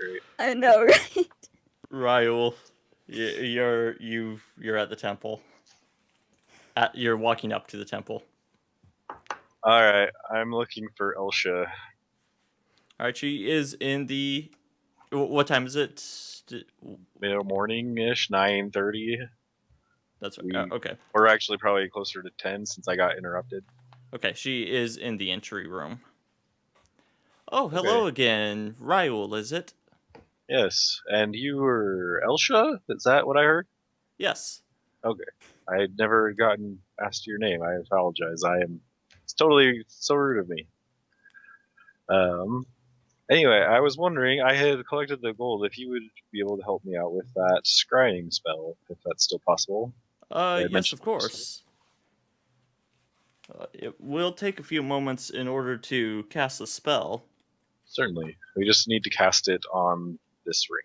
great. I know, right? Ryul, you're at the temple. You're walking up to the temple. All right, I'm looking for Elsha. All right, she is in the. What time is it? Middle morning-ish, 9:30. That's right. Okay. We're actually probably closer to 10 since I got interrupted. Okay, she is in the entry room. Oh, hello again, Ryul, is it? Yes, and you were Elsha? Is that what I heard? Yes. Okay. I had never gotten asked your name. I apologize. It's totally so rude of me. Anyway, I was wondering, I had collected the gold, if you would be able to help me out with that scrying spell, if that's still possible. Yes, of course. It will take a few moments in order to cast the spell. Certainly. We just need to cast it on this ring.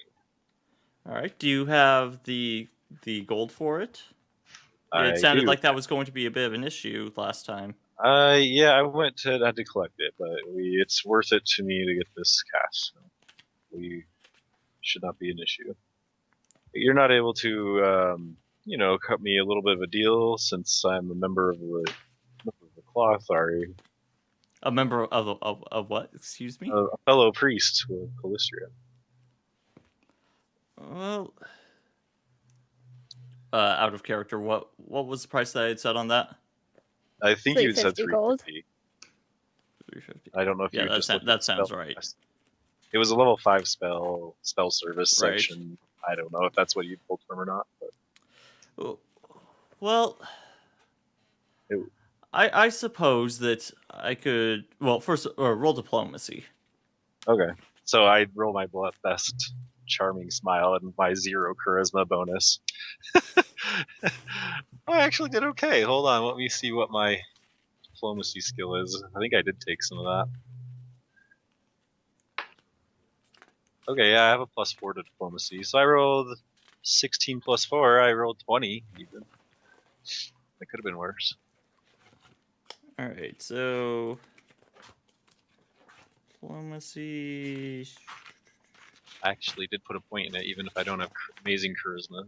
Alright, do you have the gold for it? It sounded like that was going to be a bit of an issue last time. Yeah, I had to collect it, but it's worth it to me to get this cast. So we should not be an issue. You're not able to, cut me a little bit of a deal since I'm a member of the cloth. Sorry. A member of what? Excuse me? A fellow priest with Calistria. Well, out of character, what was the price that I had set on that? I think you said 350. 350. I don't know if you just that sounds right. It was a level 5 spell service section. I don't know if that's what you pulled from or not. But... Well, I suppose that I could. Well, first roll diplomacy. Okay, so I roll my best charming smile and my 0 charisma bonus. I actually did okay. Hold on, let me see what my diplomacy skill is. I think I did take some of that. Okay, yeah, I have a +4 to diplomacy. So I rolled 16 + 4. I rolled 20 even. That could have been worse. Alright, so diplomacy. I actually did put a point in it, even if I don't have amazing charisma.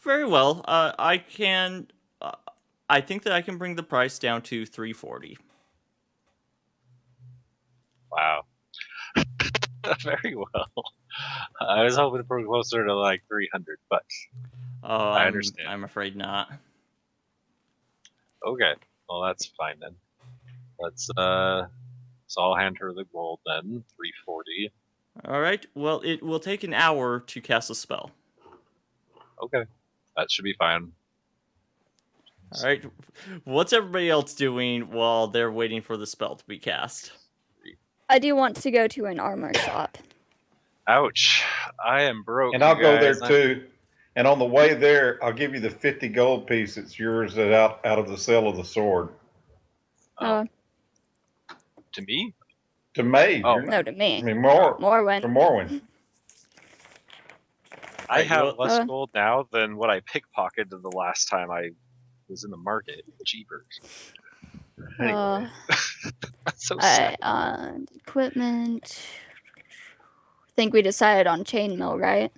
Very well. I can. I think that I can bring the price down to 340. Wow. Very well. I was hoping for closer to like 300, but I understand. I'm afraid not. Okay, well that's fine then. So I'll hand her the gold then, 340. All right. Well, it will take an hour to cast a spell. Okay, that should be fine. All right. What's everybody else doing while they're waiting for the spell to be cast? I do want to go to an armor shop. Ouch. I am broke. And I'll go there too. And on the way there, I'll give you the 50 gold piece. It's yours out of the sale of the sword. To me? To me. Oh, no, to me. I mean, Morwen. For Morwen. I have less gold now than what I pickpocketed the last time I was in the market. Jeepers. Anyway. That's so sad. Equipment. I think we decided on chainmail, right?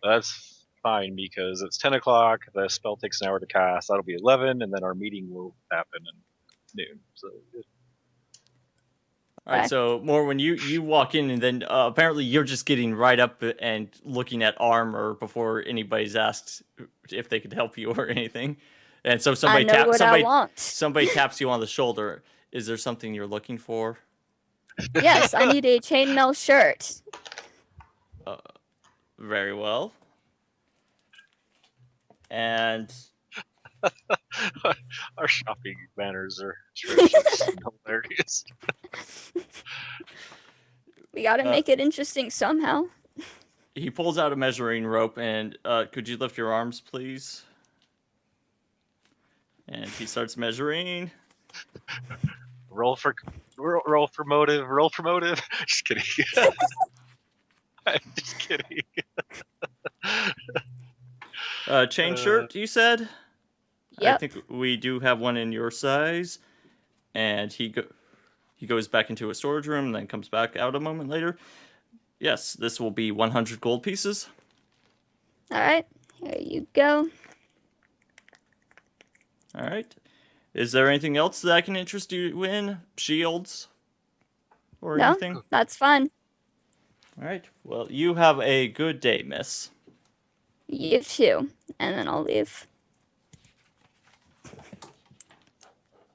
That's fine because it's 10 o'clock. The spell takes an hour to cast. That'll be 11, and then our meeting will happen at noon. So good. All right, so more when you walk in, and then apparently you're just getting right up and looking at armor before anybody's asked if they could help you or anything. And so somebody taps you on the shoulder. Is there something you're looking for? Yes, I need a chainmail shirt. Very well. And our shopping banners are hilarious. We gotta make it interesting somehow. He pulls out a measuring rope and could you lift your arms, please? And he starts measuring. Roll for motive. Roll for motive. Just kidding. I'm just kidding. Chain shirt, you said? Yep. I think we do have one in your size, and he goes back into a storage room and then comes back out a moment later. Yes, this will be 100 gold pieces. All right. Here you go. All right. Is there anything else that I can interest you in? Shields or No, anything? that's fun. All right. Well, you have a good day, miss. You too. And then I'll leave.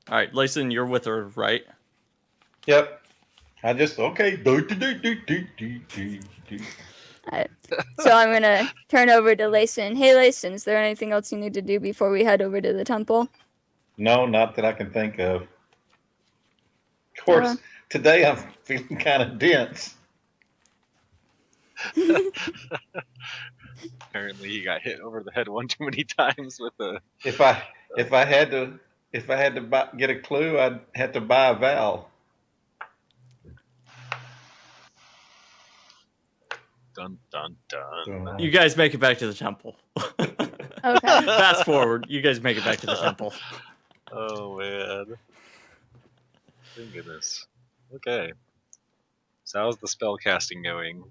All right, Layson, you're with her, right? Yep. I just okay. Do. Alright. So I'm gonna turn over to Layson. Hey, Layson, is there anything else you need to do before we head over to the temple? No, not that I can think of. Of course, today I'm feeling kind of dense. Apparently, he got hit over the head one too many times with a. If I had to get a clue, I'd have to buy a vowel. Dun dun dun. You guys make it back to the temple. Okay. Fast forward, you guys make it back to the temple. Oh man. Thank goodness. Okay. So how's the spell casting going?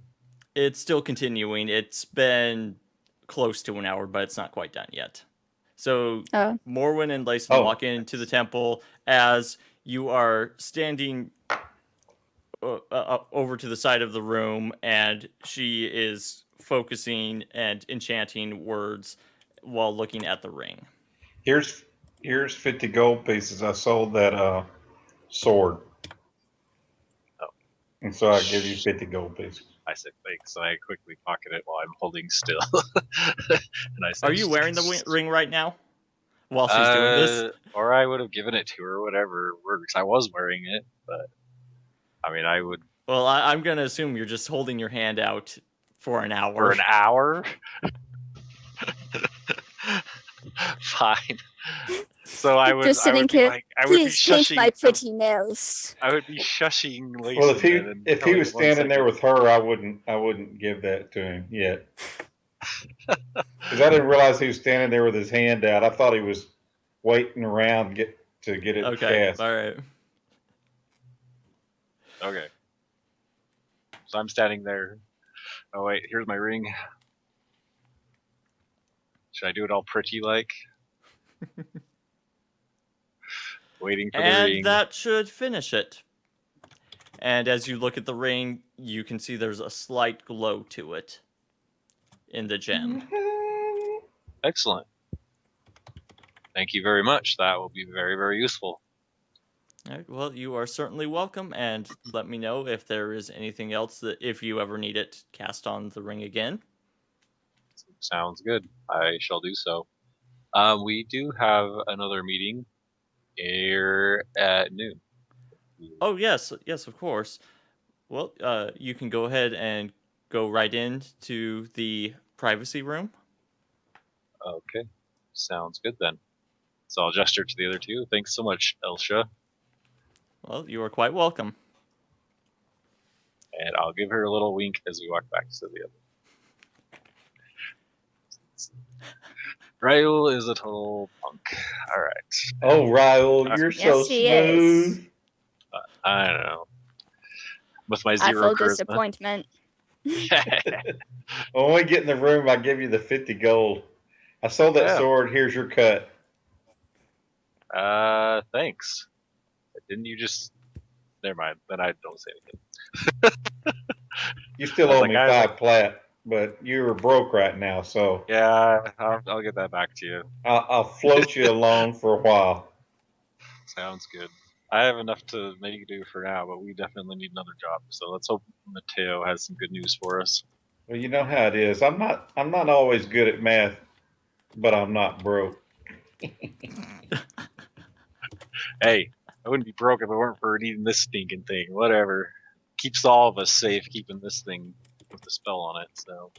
It's still continuing. It's been close to an hour, but it's not quite done yet. So Morwen and Layson walk into the temple as you are standing over to the side of the room, and she is focusing and enchanting words while looking at the ring. Here's 50 gold pieces. I sold that sword. Oh. And so I give you 50 gold pieces. I said thanks, so I quickly pocket it while I'm holding still. And I said, are you wearing the ring right now while she's doing this? Or I would have given it to her, whatever works. I was wearing it, but I mean, I would. Well, I'm going to assume you're just holding your hand out for an hour. For an hour? Fine. So I would just sitting here. Like, I would Please be paint shushing my pretty nails. I would be shushing Layson. Well, if he was standing there with her, I wouldn't give that to him yet. Because I didn't realize he was standing there with his hand out. I thought he was waiting around to get it cast. All right. Okay. So I'm standing there. Oh wait, here's my ring. Should I do it all pretty like? Waiting for the ring. And that should finish it. And as you look at the ring, you can see there's a slight glow to it in the gem. Excellent. Thank you very much. That will be very, very useful. All right, well, you are certainly welcome, and let me know if there is anything else that, if you ever need it, cast on the ring again. Sounds good. I shall do so. We do have another meeting here at noon. Oh, yes, of course. Well, you can go ahead and go right into the privacy room. Okay, sounds good then. So I'll gesture to the other two. Thanks so much, Elsha. Well, you are quite welcome. And I'll give her a little wink as we walk back to the other. Raul is a total punk. All right. Oh, Raul, you're so smooth. I don't know. With my I zero feel charisma. disappointment. When we get in the room, I give you the 50 gold. I sold that sword. Here's your cut. Thanks. Didn't you just? Never mind. Then I don't say anything. You still owe me 5 plat, but you're broke right now, so yeah, I'll get that back to you. I'll float you along for a while. Sounds good. I have enough to make do for now, but we definitely need another job. So let's hope Mateo has some good news for us. Well, you know how it is. I'm not always good at math, but I'm not broke. Hey, I wouldn't be broke if it weren't for needing this stinking thing. Whatever. Keeps all of us safe keeping this thing with the spell on it, so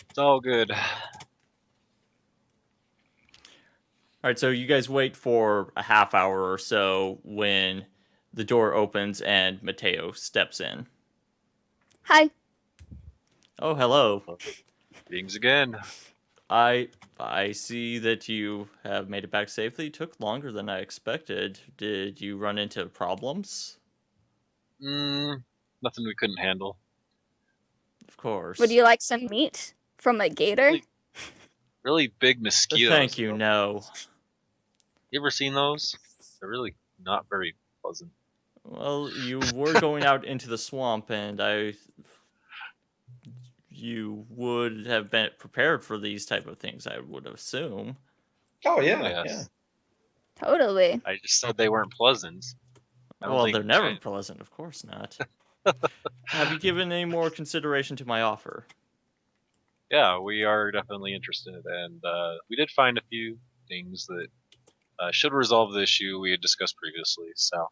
it's all good. All right, so you guys wait for a half hour or so when the door opens and Mateo steps in. Hi. Oh, hello. Greetings again. I see that you have made it back safely. It took longer than I expected. Did you run into problems? Nothing we couldn't handle. Of course. Would you like some meat from a gator? Really, really big mosquitoes. Thank you, no. You ever seen those? They're really not very pleasant. Well, you were going out into the swamp, and you would have been prepared for these type of things, I would assume. Oh yeah, Yes. yeah. Totally. I just said they weren't pleasant. Well, they're never pleasant, of course not. Have you given any more consideration to my offer? Yeah, we are definitely interested, and we did find a few things that should resolve the issue we had discussed previously. So,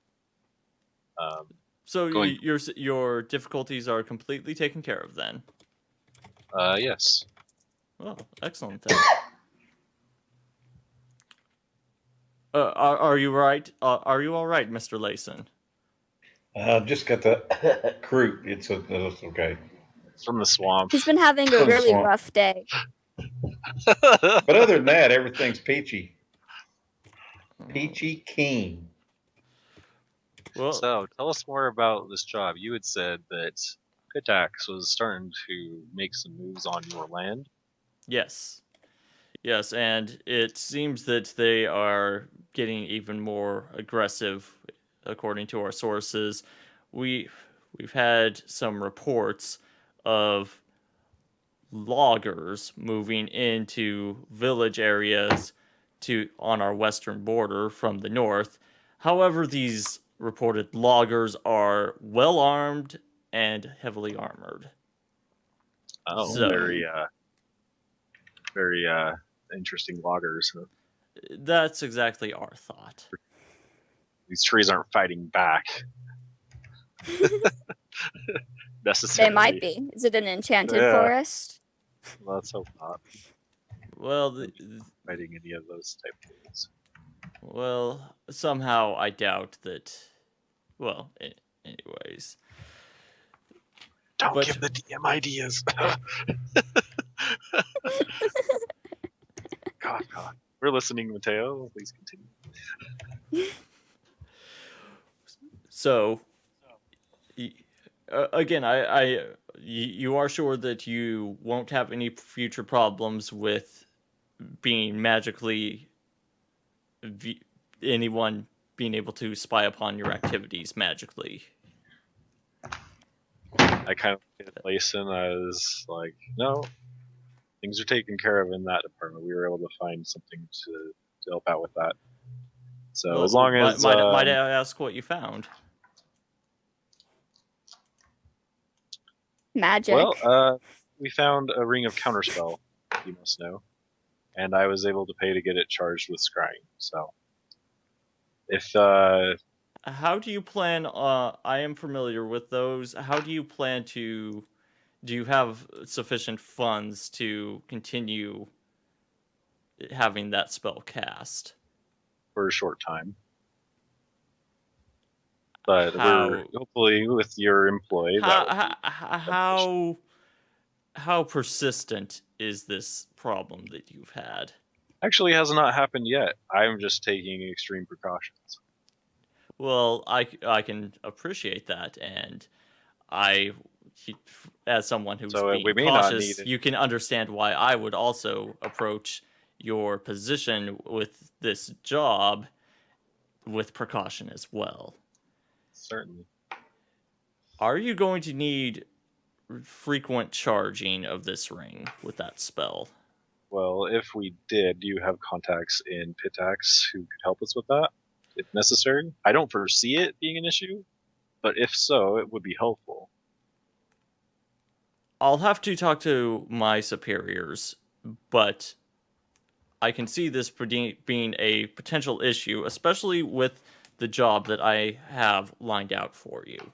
your difficulties are completely taken care of then. yes. Well, excellent then. Are you right? Are you all right, Mr. Layson? Just got the croup. It's okay. It's from the swamp. He's been having a From the really swamp. rough day. But other than that, everything's peachy. Peachy keen. Well, So, tell us more about this job. You had said that Pitax was starting to make some moves on your land. yes. Yes, and it seems that they are getting even more aggressive, according to our sources. We've had some reports of loggers moving into village areas on our western border from the north. However, these reported loggers are well armed and heavily armored. Oh, So- very interesting loggers. Huh? That's exactly our thought. These trees aren't fighting back. Necessarily. They might be. Is it an enchanted Yeah. forest? Let's hope not. Well, Fighting any of those type of things. well, somehow I doubt that. Well, anyways. Don't But- give the DM ideas. God. We're listening, Mateo. Please continue. So, again, you are sure that you won't have any future problems with being magically anyone being able to spy upon your activities magically. I kind of looked at Layson. I was like, no, things are taken care of in that department. We were able to find something to help out with that. So Well, as long as might I ask what you found? Magic. well, we found a ring of counterspell, you must know, and I was able to pay to get it charged with scrying. So if How do you plan? I am familiar with those. How do you plan to? Do you have sufficient funds to continue having that spell cast? for a short time, but How- we're hopefully with your employee. How persistent is this problem that you've had? Actually has not happened yet. I'm just taking extreme precautions. Well, I can appreciate that, and as someone who's So, being we may not cautious, need it. you can understand why I would also approach your position with this job with precaution as well. Certainly. Are you going to need frequent charging of this ring with that spell? Well, if we did, do you have contacts in Pitax who could help us with that, if necessary? I don't foresee it being an issue, but if so, it would be helpful. I'll have to talk to my superiors, but I can see this being a potential issue, especially with the job that I have lined out for you.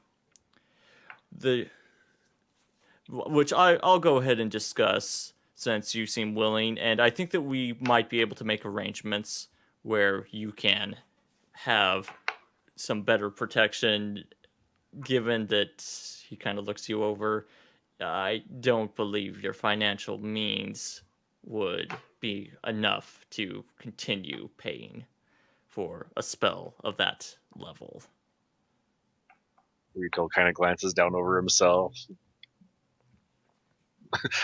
Which I'll go ahead and discuss since you seem willing, and I think that we might be able to make arrangements where you can have some better protection, given that he kind of looks you over. I don't believe your financial means would be enough to continue paying for a spell of that level. Rico kind of glances down over himself,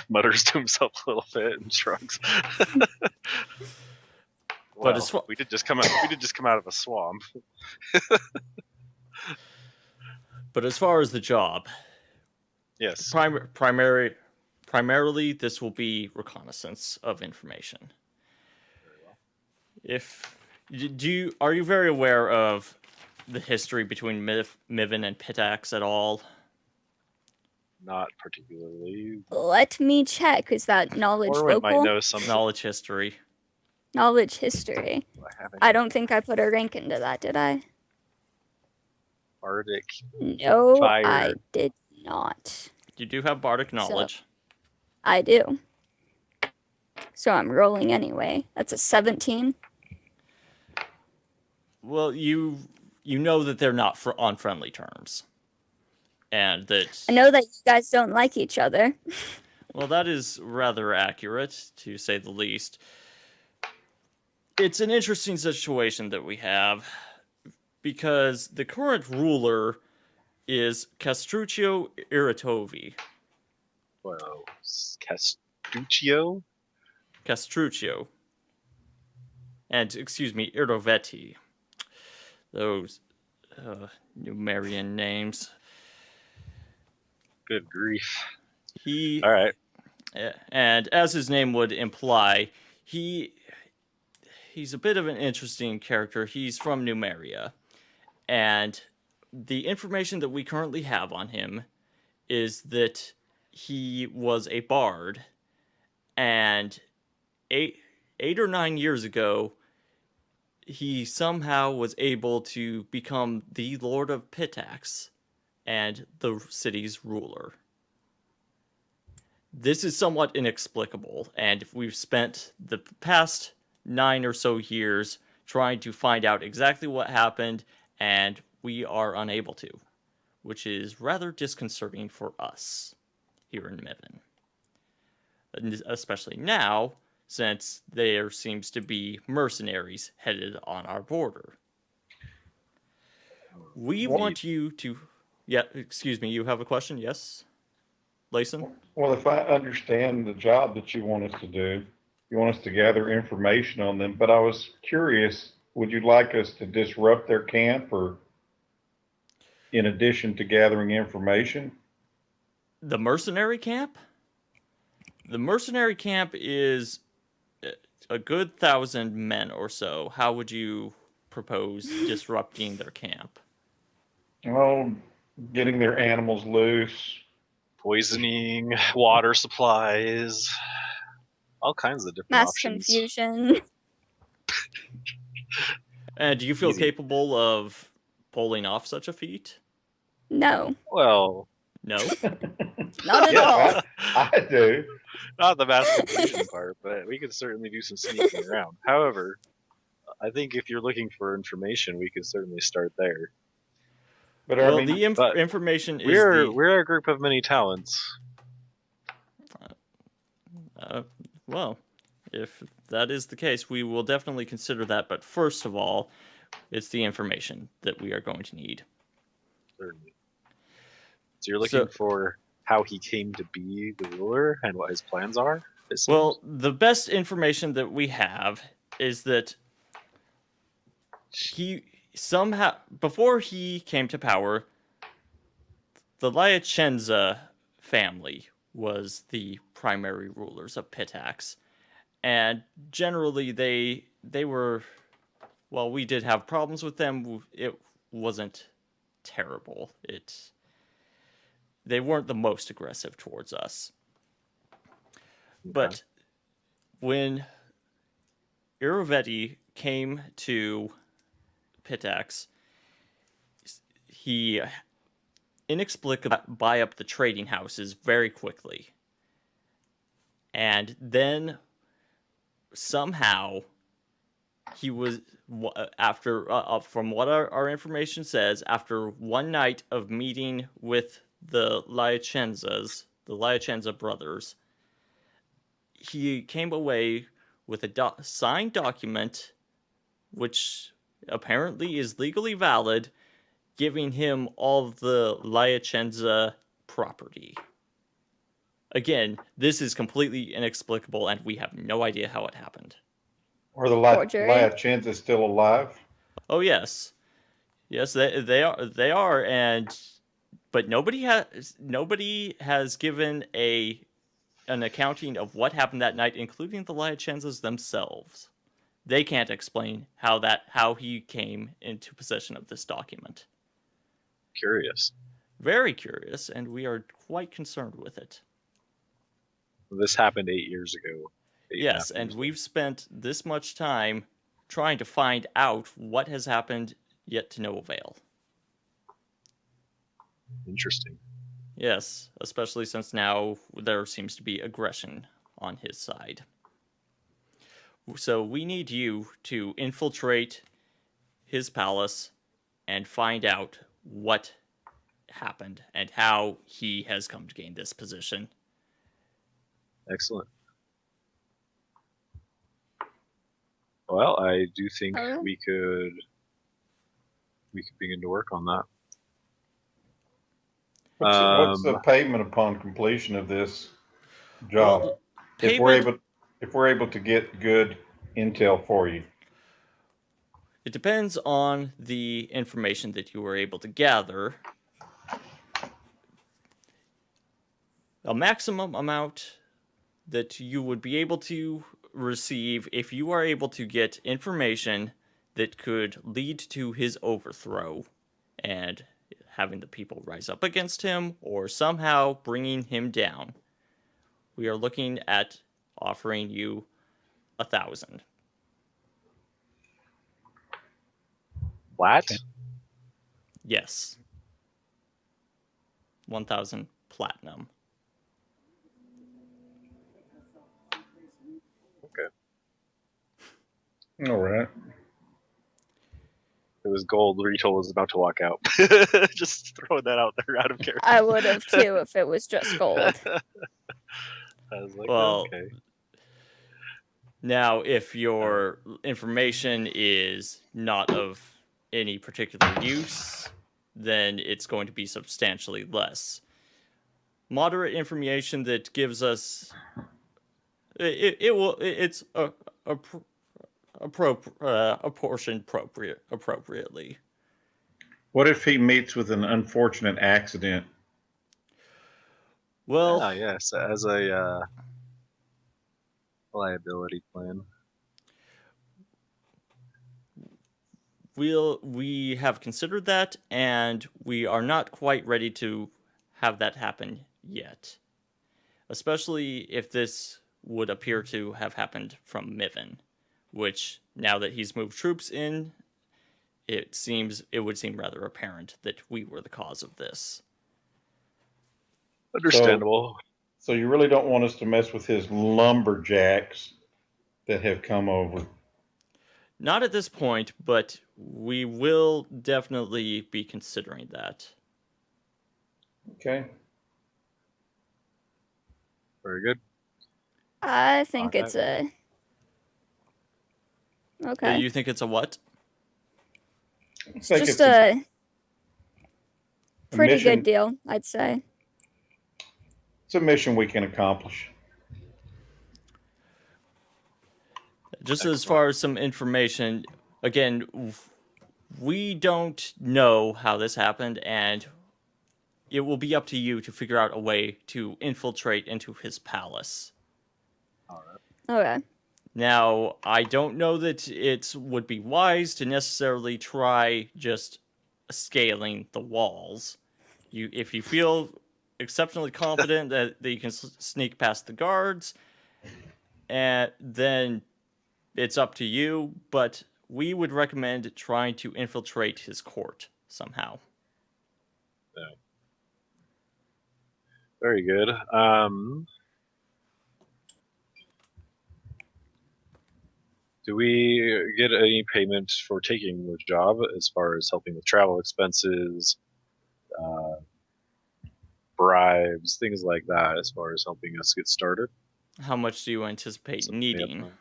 mutters to himself a little bit, and shrugs. Well, as we did just come out of a swamp. But as far as the job, Yes. primarily this will be reconnaissance of information. Are you very aware of the history between Miven and Pitax at all? Not particularly. Let me check. Is that knowledge Orwin might vocal? know something. Knowledge history. Knowledge history. I don't think I put a rank into that, did I? Bardic. No, Fire. I did not. You do have bardic knowledge. I do. So I'm rolling anyway. That's a 17. Well, you know that they're not on friendly terms. And that... I know that you guys don't like each other. Well, that is rather accurate, to say the least. It's an interesting situation that we have, because the current ruler is Castruccio Irritovi. Well, Castruccio? Castruccio. And, excuse me, Irrovetti. Those Numerian names. Good grief. All right. And as his name would imply, he's a bit of an interesting character. He's from Numeria. And the information that we currently have on him is that he was a bard, and eight or 9 years ago, he somehow was able to become the Lord of Pitax and the city's ruler. This is somewhat inexplicable, and we've spent the past 9 or so years trying to find out exactly what happened, and we are unable to, which is rather disconcerting for us here in Miven. And especially now, since there seems to be mercenaries headed on our border. We want you to... Yeah, excuse me, you have a question? Yes? Layson? Well, if I understand the job that you want us to do, you want us to gather information on them, but I was curious, would you like us to disrupt their camp, or in addition to gathering information? The mercenary camp? The mercenary camp is a good 1,000 men or so. How would you propose disrupting their camp? Well, getting their animals loose. Poisoning, water supplies, all kinds of different Mass options. confusion. And do you feel Easy. capable of pulling off such a feat? No, Well, No? not at all. Yes, I do. not the mass confusion part, but we could certainly do some sneaking around. However, I think if you're looking for information, we could certainly start there. But Well, I mean, the but information is We're a group of many talents. well, if that is the case, we will definitely consider that. But first of all, it's the information that we are going to need. Certainly. So you're looking for how he came to be the ruler and what his plans are? it seems? Well, the best information that we have is that he somehow, before he came to power, the Liacenza family was the primary rulers of Pitax. And generally they were, well, we did have problems with them. It wasn't terrible. They weren't the most aggressive towards us. But when Iravetti came to Pitax, he inexplicably buy up the trading houses very quickly. And then somehow he was, after from what our information says, after one night of meeting with the Liacenzas, the Liacenza brothers, he came away with a signed document, which apparently is legally valid, giving him all of the Liacenza property. Again, this is completely inexplicable, and we have no idea how it happened. Are the Forgery? Liacenza still alive? Oh yes, yes, they are, but nobody has given an accounting of what happened that night, including the Liacenzas themselves. They can't explain how he came into possession of this document. Curious. Very curious, and we are quite concerned with it. This happened 8 years ago. Yes, and we've spent this much time trying to find out what has happened, yet to no avail. Interesting. Yes, especially since now there seems to be aggression on his side. So we need you to infiltrate his palace and find out what happened and how he has come to gain this position. Excellent. Well, I do think Oh. we could begin to work on that. What's the payment upon completion of this job? Well, if we're able to get good intel for you. It depends on the information that you were able to gather. A maximum amount that you would be able to receive if you are able to get information that could lead to his overthrow and having the people rise up against him or somehow bringing him down. We are looking at offering you 1,000. What? Yes. 1,000 platinum. All right. It was gold. Rachel was about to walk out. Just throwing that out there out of character. I would have too if it was just gold. I was like, Well, okay. Now, if your information is not of any particular use, then it's going to be substantially less. Moderate information that gives us it's apportioned appropriately. What if he meets with an unfortunate accident? Well, yes, as a liability plan. We have considered that, and we are not quite ready to have that happen yet. Especially if this would appear to have happened from Miven, which, now that he's moved troops in, it would seem rather apparent that we were the cause of this. Understandable. So you really don't want us to mess with his lumberjacks that have come over? Not at this point, but we will definitely be considering that. Okay. Very good. I think Alright. it's a. Okay. You think it's a what? I It's think just it's a pretty mission. good deal, I'd say. It's a mission we can accomplish. Just as far as some information, again, we don't know how this happened, and it will be up to you to figure out a way to infiltrate into his palace. Okay. Now, I don't know that it would be wise to necessarily try just scaling the walls. If you feel exceptionally confident that you can sneak past the guards, and then it's up to you, but we would recommend trying to infiltrate his court somehow. Yeah. Very good. Do we get any payment for taking the job as far as helping with travel expenses, bribes, things like that, as far as helping us get started? How much do you anticipate Something needing? up.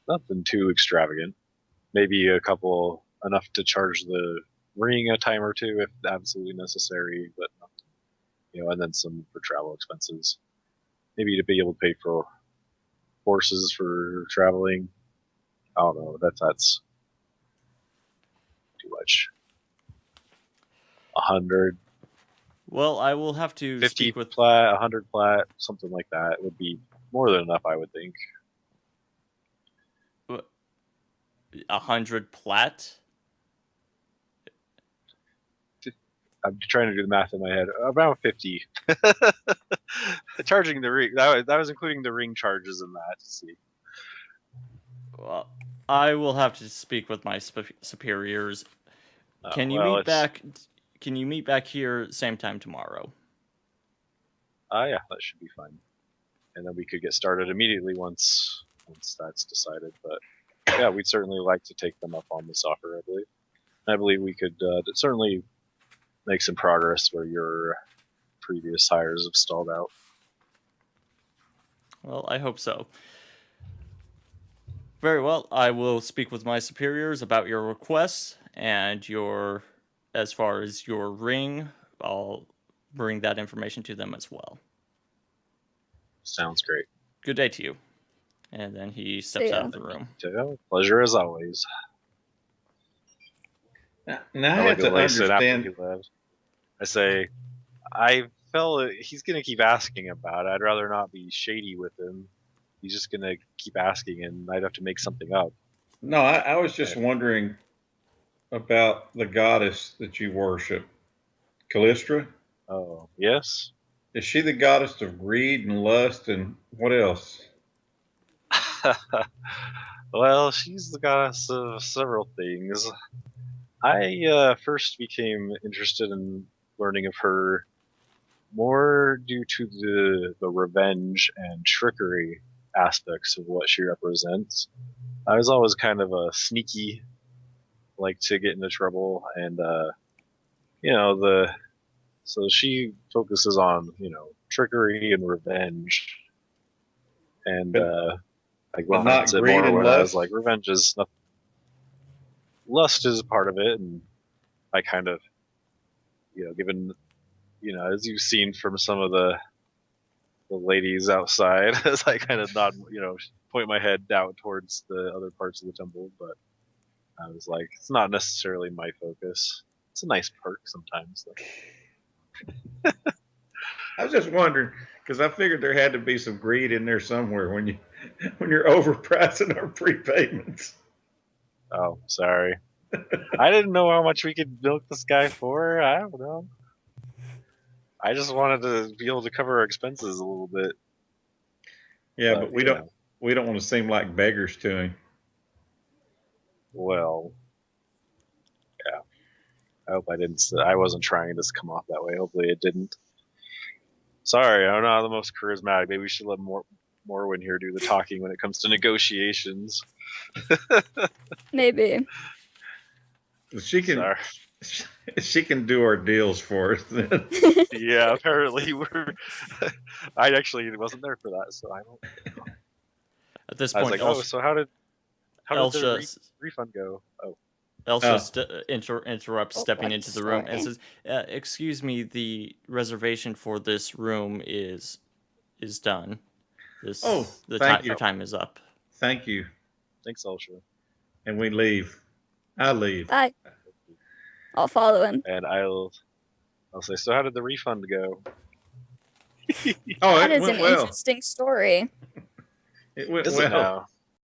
Nothing too extravagant. Maybe a couple, enough to charge the ring a time or two if absolutely necessary, but and then some for travel expenses. Maybe to be able to pay for horses for traveling. I don't know. That's too much. 100, Well, I will have to 50 speak with. plat, 100 plat, something like that would be more than enough, I would think. 100 plat. I'm trying to do the math in my head. Around 50. Charging the ring. That was including the ring charges in that. To see. Well, I will have to speak with my superiors. Can you well, meet back? Can you meet back here same time tomorrow? Yeah, that should be fine. And then we could get started immediately once that's decided. But yeah, we'd certainly like to take them up on this offer. I believe we could certainly make some progress where your previous hires have stalled out. Well, I hope so. Very well. I will speak with my superiors about your requests and as far as your ring, I'll bring that information to them as well. Sounds great. Good day to you. And then he steps out of the room. Pleasure as always. Now I have to understand. I say, I felt he's going to keep asking about it. I'd rather not be shady with him. He's just going to keep asking, and I'd have to make something up. No, I was just wondering about the goddess that you worship, Callistra. Oh, yes? Is she the goddess of greed and lust and what else? Well, she's the goddess of several things. I first became interested in learning of her more due to the revenge and trickery aspects of what she represents. I was always kind of a sneaky, like to get into trouble, and so she focuses on trickery and revenge, and like but not greed more and when lust. I was like, revenge is nothing. Lust is a part of it, and I kind of, given, as you've seen from some of the ladies outside, as I kind of nod, point my head out towards the other parts of the temple, but I was like, it's not necessarily my focus. It's a nice perk sometimes, though. I was just wondering because I figured there had to be some greed in there somewhere when you're overpricing our prepayments. Oh, sorry. I didn't know how much we could milk this guy for. I don't know. I just wanted to be able to cover our expenses a little bit. Yeah, but we don't want to seem like beggars to him. Well, yeah. I hope I wasn't trying to come off that way. Hopefully it didn't. Sorry, I'm not the most charismatic. Maybe we should let Morwin here do the talking when it comes to negotiations. Maybe. She can do our deals for us then. Yeah, apparently I actually wasn't there for that, so I don't know. At this I was point, like, so how did Elsha, the refund go? Oh. Elsha interrupts, stepping into the room, and sorry. says, "Excuse me, the reservation for this room is done. Your time is up." Thank you. Thanks, Elsha. And we leave. I leave. Bye. I'll follow him. And I'll say, so how did the refund go? Oh, That it is went an well. interesting story. It went Is well. it now?